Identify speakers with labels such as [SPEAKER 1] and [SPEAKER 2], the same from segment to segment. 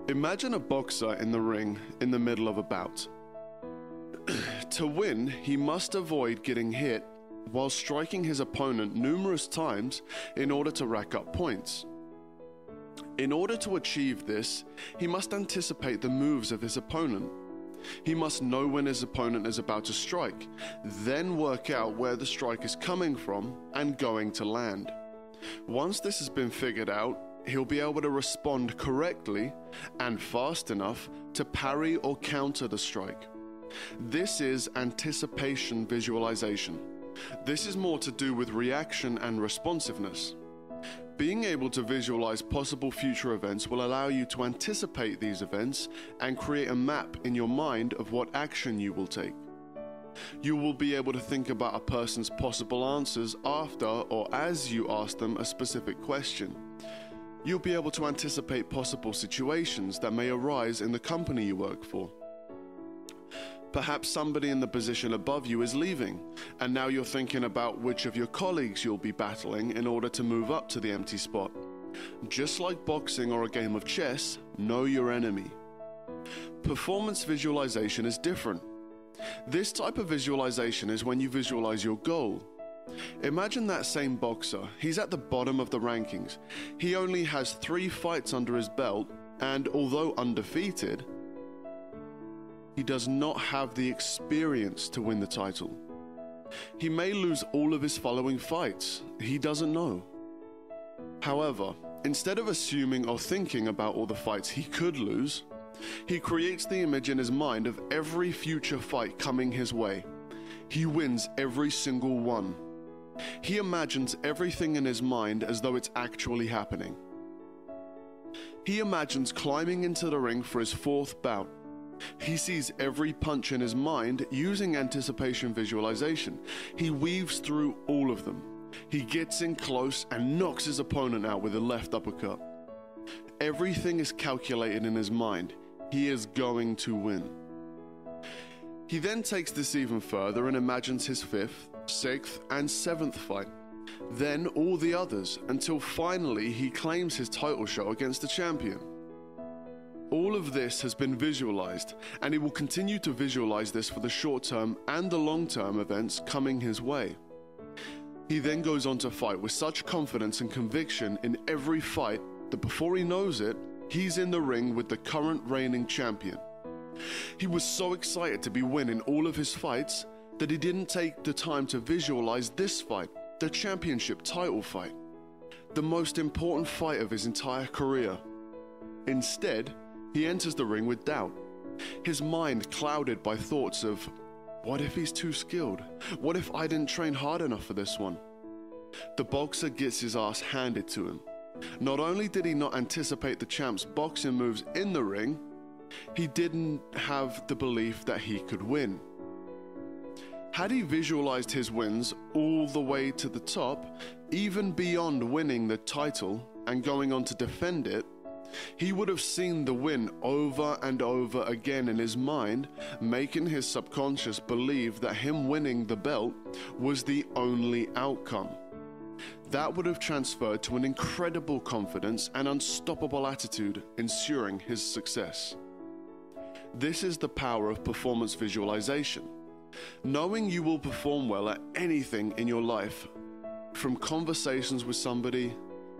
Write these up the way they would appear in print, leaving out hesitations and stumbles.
[SPEAKER 1] Imagine a boxer in the ring in the middle of a bout. To win, he must avoid getting hit while striking his opponent numerous times in order to rack up points. In order to achieve this, he must anticipate the moves of his opponent. He must know when his opponent is about to strike, then work out where the strike is coming from and going to land. Once this has been figured out, he'll be able to respond correctly and fast enough to parry or counter the strike. This is anticipation visualization. This is more to do with reaction and responsiveness. Being able to visualize possible future events will allow you to anticipate these events and create a map in your mind of what action you will take. You will be able to think about a person's possible answers after or as you ask them a specific question. You'll be able to anticipate possible situations that may arise in the company you work for. Perhaps somebody in the position above you is leaving, and now you're thinking about which of your colleagues you'll be battling in order to move up to the empty spot. Just like boxing or a game of chess, know your enemy. Performance visualization is different. This type of visualization is when you visualize your goal. Imagine that same boxer. He's at the bottom of the rankings. He only has 3 fights under his belt, and although undefeated, he does not have the experience to win the title. He may lose all of his following fights. He doesn't know. However, instead of assuming or thinking about all the fights he could lose, he creates the image in his mind of every future fight coming his way. He wins every single one. He imagines everything in his mind as though it's actually happening. He imagines climbing into the ring for his 4th bout. He sees every punch in his mind using anticipation visualization. He weaves through all of them. He gets in close and knocks his opponent out with a left uppercut. Everything is calculated in his mind. He is going to win. He then takes this even further and imagines his 5th, 6th, and 7th fight. Then all the others, until finally he claims his title shot against the champion. All of this has been visualized, and he will continue to visualize this for the short-term and the long-term events coming his way. He then goes on to fight with such confidence and conviction in every fight that before he knows it, he's in the ring with the current reigning champion. He was so excited to be winning all of his fights that he didn't take the time to visualize this fight, the championship title fight, the most important fight of his entire career. Instead, he enters the ring with doubt, his mind clouded by thoughts of, what if he's too skilled? What if I didn't train hard enough for this one? The boxer gets his ass handed to him. Not only did he not anticipate the champ's boxing moves in the ring, he didn't have the belief that he could win. Had he visualized his wins all the way to the top, even beyond winning the title and going on to defend it, he would have seen the win over and over again in his mind, making his subconscious believe that him winning the belt was the only outcome. That would have transferred to an incredible confidence and unstoppable attitude, ensuring his success. This is the power of performance visualization. Knowing you will perform well at anything in your life, from conversations with somebody,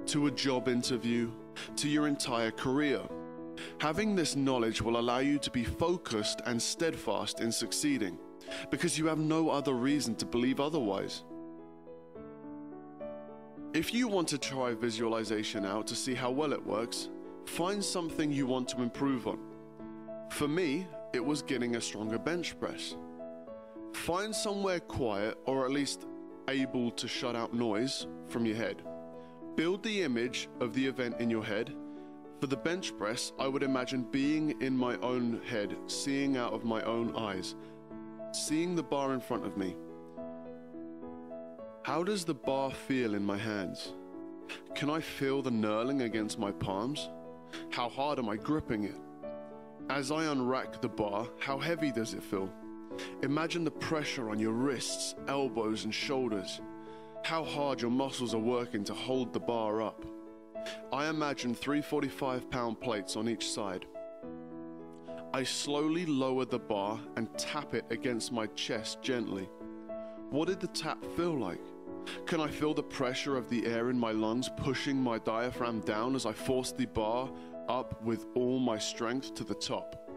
[SPEAKER 1] to a job interview, to your entire career. Having this knowledge will allow you to be focused and steadfast in succeeding, because you have no other reason to believe otherwise. If you want to try visualization out to see how well it works, find something you want to improve on. For me, it was getting a stronger bench press. Find somewhere quiet, or at least able to shut out noise from your head. Build the image of the event in your head. For the bench press, I would imagine being in my own head, seeing out of my own eyes, seeing the bar in front of me. How does the bar feel in my hands? Can I feel the knurling against my palms? How hard am I gripping it? As I unrack the bar, how heavy does it feel? Imagine the pressure on your wrists, elbows, and shoulders. How hard your muscles are working to hold the bar up. I imagine 3 45-pound plates on each side. I slowly lower the bar and tap it against my chest gently. What did the tap feel like? Can I feel the pressure of the air in my lungs pushing my diaphragm down as I force the bar up with all my strength to the top?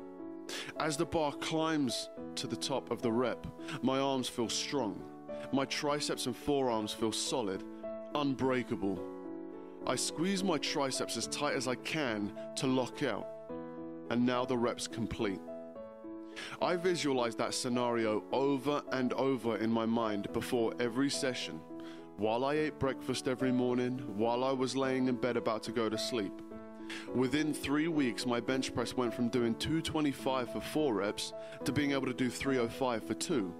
[SPEAKER 1] As the bar climbs to the top of the rep, my arms feel strong. My triceps and forearms feel solid, unbreakable. I squeeze my triceps as tight as I can to lock out, and now the rep's complete. I visualize that scenario over and over in my mind before every session, while I ate breakfast every morning, while I was laying in bed about to go to sleep. Within 3 weeks, my bench press went from doing 225 for 4 reps to being able to do 305 for 2.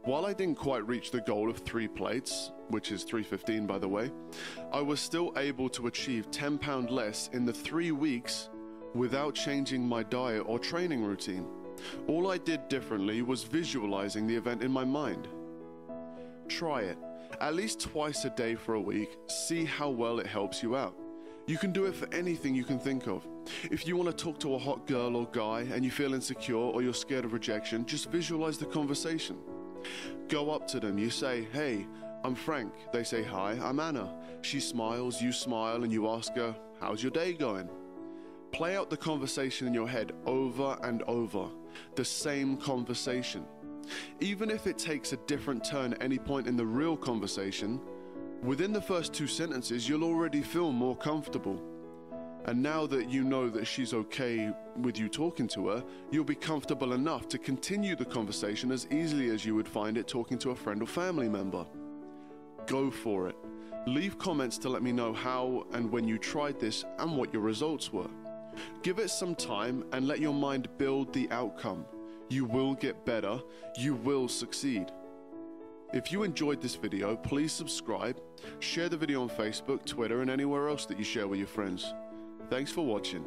[SPEAKER 1] While I didn't quite reach the goal of 3 plates, which is 315 by the way, I was still able to achieve 10 pounds less in the 3 weeks without changing my diet or training routine. All I did differently was visualizing the event in my mind. Try it, at least twice a day for a week, see how well it helps you out. You can do it for anything you can think of. If you want to talk to a hot girl or guy and you feel insecure or you're scared of rejection, just visualize the conversation. Go up to them, you say, "Hey, I'm Frank." They say, "Hi, I'm Anna." She smiles, you smile, and you ask her, "How's your day going?" Play out the conversation in your head over and over, the same conversation. Even if it takes a different turn at any point in the real conversation, within the first 2 sentences, you'll already feel more comfortable. And now that you know that she's okay with you talking to her, you'll be comfortable enough to continue the conversation as easily as you would find it talking to a friend or family member. Go for it. Leave comments to let me know how and when you tried this and what your results were. Give it some time and let your mind build the outcome. You will get better. You will succeed. If you enjoyed this video, please subscribe, share the video on Facebook, Twitter, and anywhere else that you share with your friends. Thanks for watching.